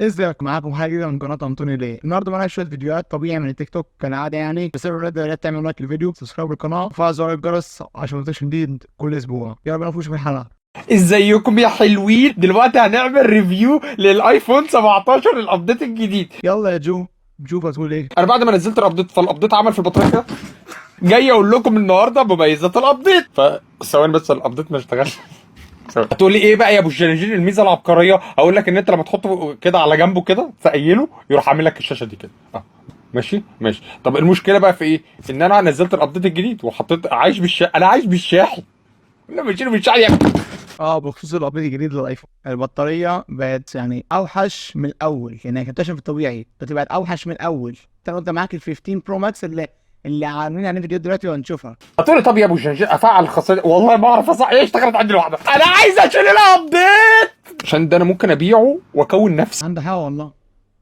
ازيكم؟ معاكم حاجه جديده من قناه انطوني ليه. النهارده معانا شويه فيديوهات طبيعي من التيك توك كالعاده يعني، بس لو لا تعملوا لايك للفيديو، سبسكرايب للقناه، وفعل زر الجرس عشان ما جديد كل اسبوع. يلا بينا نخش في الحلقه. ازيكم يا حلوين؟ دلوقتي هنعمل ريفيو للايفون 17 الابديت الجديد. يلا يا جو، شوف هتقول ايه. انا بعد ما نزلت الابديت فالابديت عمل في البطاريه كده. جاي اقول لكم النهارده مميزات الابديت. فثواني بس الابديت ما اشتغلش. هتقولي ايه بقى يا ابو الجناجين الميزه العبقريه؟ اقول لك ان انت لما تحطه كده على جنبه كده تقيله يروح عامل لك الشاشه دي كده. ماشي. طب المشكله بقى في ايه؟ ان انا نزلت الابديت الجديد وحطيت انا عايش بالشاحن. لا مش يعني. بخصوص الابديت الجديد للايفون، البطاريه بقت يعني اوحش من الاول، يعني كانت في الطبيعي دلوقتي بقت اوحش من الاول. انت معاك ال 15 برو ماكس اللي عاملين عليه فيديو دلوقتي وهنشوفها. هتقولي طب يا ابو الجنجان افعل الخاصيه دي؟ والله ما اعرف اصح. ايه اشتغلت عندي لوحدها. انا عايز اشيل الابديت عشان ده انا ممكن ابيعه واكون نفسي. عنده حق والله.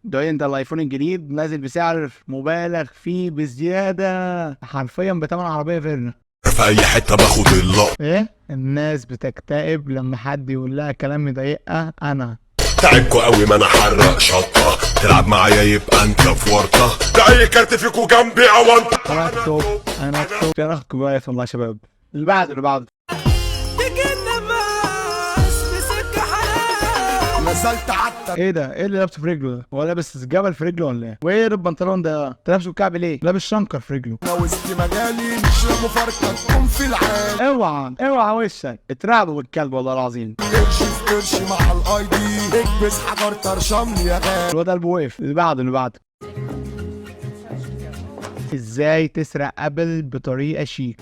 ده انت الايفون الجديد نازل بسعر مبالغ فيه بزياده، حرفيا بتمن عربيه فيرنا. في اي حته باخد اللقطه. ايه الناس بتكتئب لما حد يقول لها كلام مضايقها. انا تعبكوا قوي ما انا حرق شطه، تلعب معايا يبقى انت في ورطه، ده اي كارت فيكوا جنبي او انت. انا التوب انا كويس والله يا شباب. اللي بعده نزلت عتب. ايه ده؟ ايه اللي لابسه في رجله ده؟ هو لابس جبل في رجله ولا ايه؟ وايه البنطلون ده؟ انت لابسه بكعب ليه؟ لابس شنكر في رجله. انا وسط مجالي مش مفارقه تكون في العالم. اوعى وشك اترعبوا بالكلب والله العظيم. قرش في قرش مع الاي دي، اكبس حجر طرشمني يا غالي. الواد قلبه وقف. اللي بعده ازاي تسرق ابل بطريقه شيك.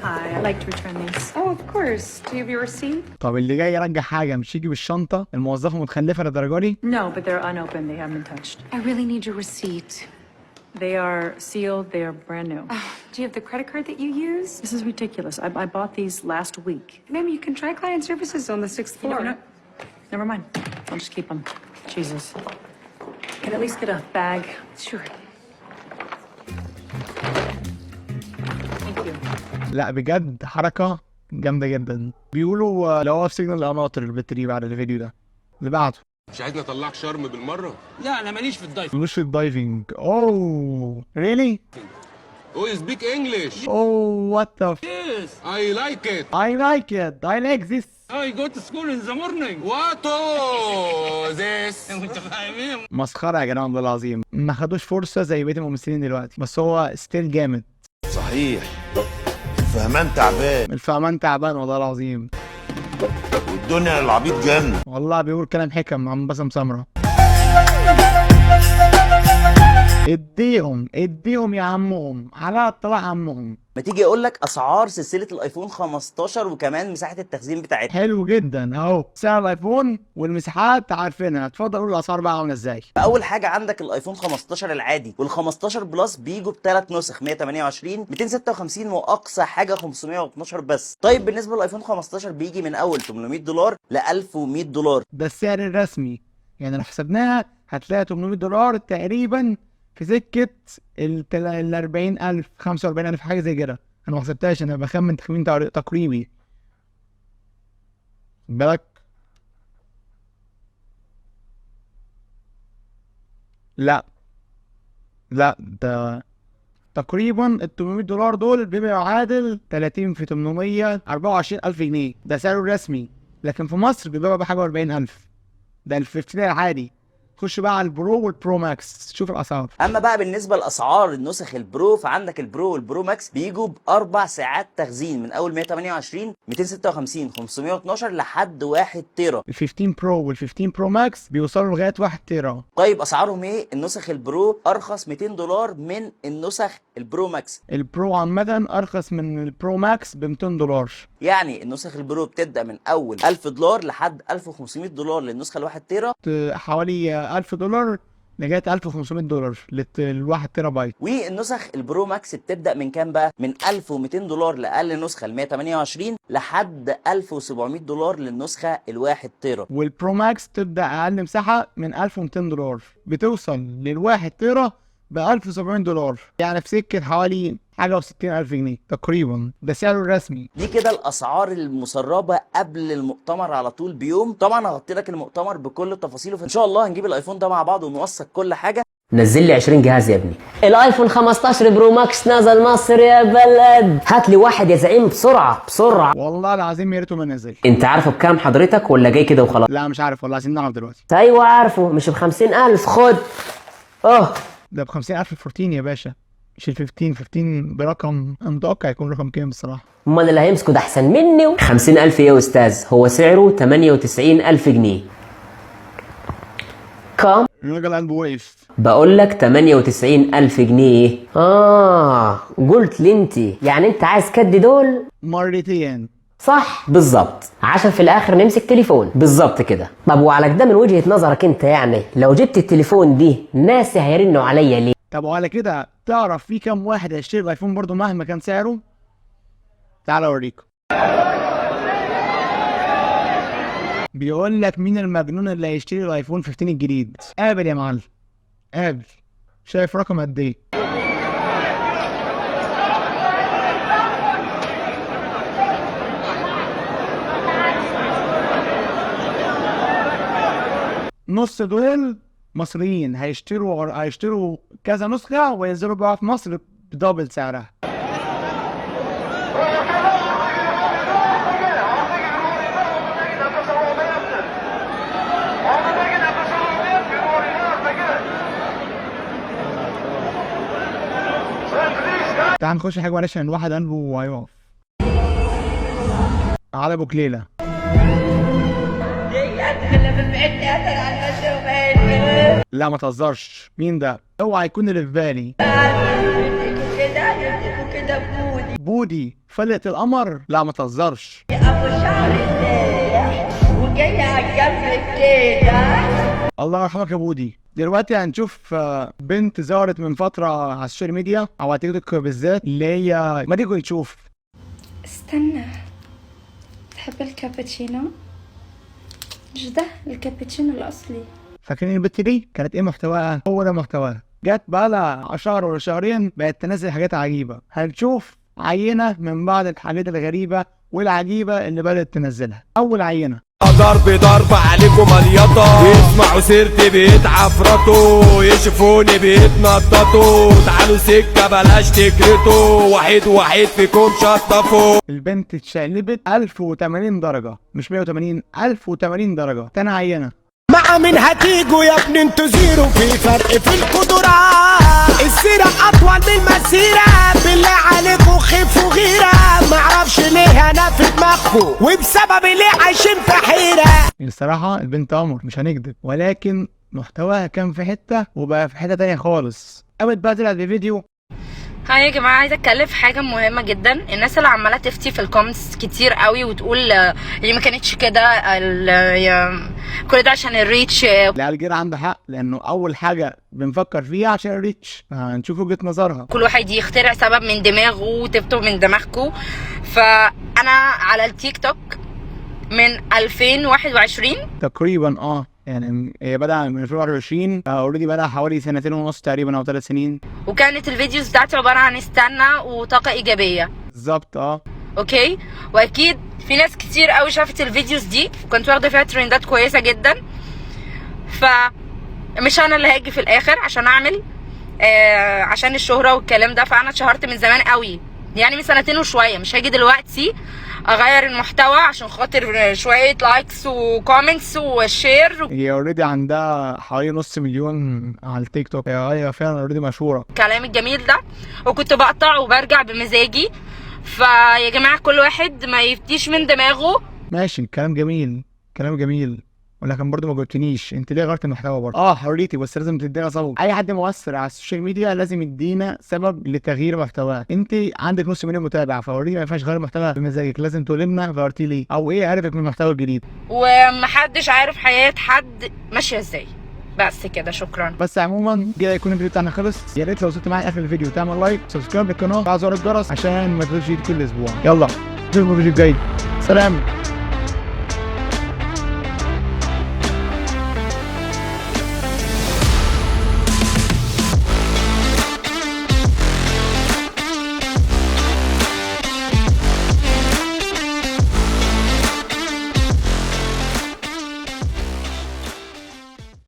Hi, I'd like to return these. Oh, of course. Do you have your receipt? طب اللي جاي يرجع حاجه مش يجي بالشنطه؟ الموظفه متخلفه للدرجه دي؟ No, but they're unopened. They haven't been touched. I really need your receipt. They are sealed. They are brand new. Do you have the credit card that you use? This is ridiculous. I bought these last week. Ma'am, you can try client services on the 6th You floor. know what? Never mind. I'll just keep them. Jesus. Can I at least get a bag? Sure. Thank you. لا بجد حركه جامده جدا. بيقولوا لو هو في سجن القناطر البتري بعد الفيديو ده. اللي بعده مش عايزني اطلعك شرم بالمره؟ لا انا ماليش في الدايف. ملوش في الدايفنج. اوه ريلي؟ او سبيك انجلش. اوه وات ذا Yes, اي لايك ات. I like this. I go to school in the morning. واتو ذس. انت فاهم ايه؟ مسخره يا جدعان والله العظيم. ما خدوش فرصه زي بقيه الممثلين دلوقتي، بس هو ستيل جامد. صحيح. الفهمان تعبان الفهمان تعبان والله العظيم. والدنيا للعبيط جنة. والله بيقول كلام حكم عم باسم سمره. اديهم يا عمهم على اطلاع عمهم. ما تيجي اقول لك اسعار سلسله الايفون 15 وكمان مساحه التخزين بتاعتها. حلو جدا اهو سعر الايفون والمساحات عارفينها. اتفضل قول الاسعار بقى عامله ازاي. اول حاجه عندك الايفون 15 العادي وال15 بلس بيجوا بثلاث نسخ 128 256 واقصى حاجه 512 بس. طيب بالنسبه للايفون 15 بيجي من اول $800 ل $1100. ده السعر الرسمي، يعني لو حسبناها هتلاقي $800 تقريبا في سكه ال 40,000 45,000 حاجه زي كده. انا ما حسبتهاش، انا بخمن تخمين تقريبي. بالك لا ده تقريبا ال $800 دول بما يعادل 30 في 800 24,000 جنيه. ده سعره الرسمي، لكن في مصر بيبقى بحاجه 40,000. ده ال 15 العادي. خش بقى على البرو والبرو ماكس شوف الاسعار. اما بقى بالنسبه لاسعار النسخ البرو فعندك البرو والبرو ماكس بيجوا باربع ساعات تخزين من اول 128 256 512 لحد 1 تيرا. ال 15 برو وال 15 برو ماكس بيوصلوا لغايه 1 تيرا. طيب اسعارهم ايه؟ النسخ البرو ارخص $200 من النسخ البرو ماكس. البرو عامه ارخص من البرو ماكس ب $200. يعني النسخ البرو بتبدا من اول $1000 لحد $1500 للنسخه الواحد تيرا، حوالي $1000 لغايه $1500 للواحد تيرا بايت. والنسخ البرو ماكس بتبدا من كام بقى؟ من $1200 لاقل نسخه ال 128 لحد $1700 للنسخه الواحد تيرا. والبرو ماكس تبدا اقل مساحه من $1200 بتوصل للواحد تيرا ب 1700 دولار، يعني في سكه حوالي حاجه و60 الف جنيه تقريبا، ده سعره الرسمي. دي كده الاسعار المسربه قبل المؤتمر على طول بيوم. طبعا هغطي لك المؤتمر بكل تفاصيله، فان شاء الله هنجيب الايفون ده مع بعض ونوثق كل حاجه. نزل لي 20 جهاز يا ابني. الايفون 15 برو ماكس نزل مصر يا بلد. هات لي واحد يا زعيم بسرعه بسرعه. والله العظيم يا ريته ما نزل. انت عارفه بكام حضرتك ولا جاي كده وخلاص؟ لا مش عارف والله، عايزين نعرف دلوقتي. ايوه عارفه، مش ب50,000. خد ده ب 50,000 14 يا باشا، مش ال 15 برقم، انا متوقع يكون رقم كام بصراحه. امال اللي هيمسكه ده احسن مني. 50,000 ايه يا استاذ؟ هو سعره 98,000 جنيه. كام؟ الراجل قلبه وقف. بقول لك 98,000 جنيه. قلت لي انت يعني انت عايز كد دول مرتين. صح بالظبط، عشان في الاخر نمسك تليفون بالظبط كده. طب وعلى كده من وجهة نظرك انت، يعني لو جبت التليفون دي ناس هيرنوا عليا ليه؟ طب وعلى كده تعرف في كام واحد هيشتري الايفون برضه مهما كان سعره؟ تعال اوريكم. بيقول لك مين المجنون اللي هيشتري الايفون 15 الجديد؟ قابل يا معلم، قابل. شايف رقم قد ايه؟ نص دول مصريين هيشتروا كذا نسخة وينزلوا بقى في مصر بدبل سعرها. تعال نخش حاجة معلش عشان الواحد قلبه هيقف. على ابو كليلة. لا ما تهزرش، مين ده؟ اوعى يكون اللي في بالي. بودي فلقة القمر؟ لا ما تهزرش. يا ابو شعر السايح وجاي عالجنب كده. الله يرحمك يا بودي. دلوقتي هنشوف بنت ظهرت من فترة على السوشيال ميديا او على تيك توك بالذات، اللي هي ما تيجي نشوف. استنى، تحب الكابتشينو؟ مش ده الكابتشينو الأصلي؟ فاكرين البت دي كانت ايه محتواها؟ هو ده محتواها. جت بقالها شهر ولا شهرين بقت تنزل حاجات عجيبة. هنشوف عينة من بعض الحاجات الغريبة والعجيبة اللي بدأت تنزلها. أول عينة: ضرب عليكم مليطة، يسمعوا سيرتي بيتعفرطوا، يشوفوني بيتنططوا، تعالوا سكة بلاش تكرتوا، واحد فيكم شطفوا. البنت اتشقلبت 1080 درجة، مش 180، 1080 درجة. تاني عينة: مع مين هتيجوا يا ابني انتوا زيرو، في فرق في القدرات، السيرة أطول من المسيرة، بالله عليكوا خفوا غيرة، معرفش ليه أنا في دماغكوا وبسبب ليه عايشين في حيرة. الصراحة البنت قمر مش هنكذب، ولكن محتواها كان في حتة وبقى في حتة تانية خالص. قامت بقى طلعت بفيديو. هاي يا جماعه، عايزه اتكلم في حاجه مهمه جدا. الناس اللي عماله تفتي في الكومنتس كتير قوي وتقول هي ما كانتش كده، كل ده عشان الريتش. لا الجير عنده حق، لانه اول حاجه بنفكر فيها عشان الريتش، هنشوف وجهه نظرها. كل واحد يخترع سبب من دماغه وتفتوا من دماغكم. فانا على التيك توك من 2021 تقريبا، يعني هي بدأ من 2021، اوريدي بدأ حوالي 2.5 سنين تقريبا او 3 سنين. وكانت الفيديوز بتاعتي عباره عن استنى وطاقه ايجابيه. بالظبط. اوكي، واكيد في ناس كتير قوي شافت الفيديوز دي وكنت واخده فيها ترندات كويسه جدا. فمش انا اللي هاجي في الاخر عشان اعمل عشان الشهره والكلام ده. فانا اتشهرت من زمان قوي، يعني من 2 سنين وشويه. مش هاجي دلوقتي اغير المحتوى عشان خاطر شويه لايكس وكومنتس وشير. هي اوريدي عندها حوالي 500,000 على التيك توك، هي فعلا اوريدي مشهوره. الكلام الجميل ده وكنت بقطع وبرجع بمزاجي. فيا جماعه كل واحد ما يفتيش من دماغه. ماشي، الكلام جميل، كلام جميل، ولكن برضه ما جاوبتنيش انت ليه غيرت المحتوى برضه. حريتي، بس لازم تدينا سبب. اي حد مؤثر على السوشيال ميديا لازم يدينا سبب لتغيير محتواه. انت عندك 500,000 متابع، فاوريدي ما ينفعش غير محتوى بمزاجك، لازم تقول لنا غيرتيه ليه او ايه عرفك من المحتوى الجديد. ومحدش عارف حياه حد ماشيه ازاي. بس كده، شكرا. بس عموما كده يكون الفيديو بتاعنا خلص. يا ريت لو وصلت معايا اخر الفيديو تعمل لايك، سبسكرايب للقناه، وفعل زر الجرس عشان ما تفوتش كل اسبوع. يلا نشوفكم في الفيديو الجاي. سلام.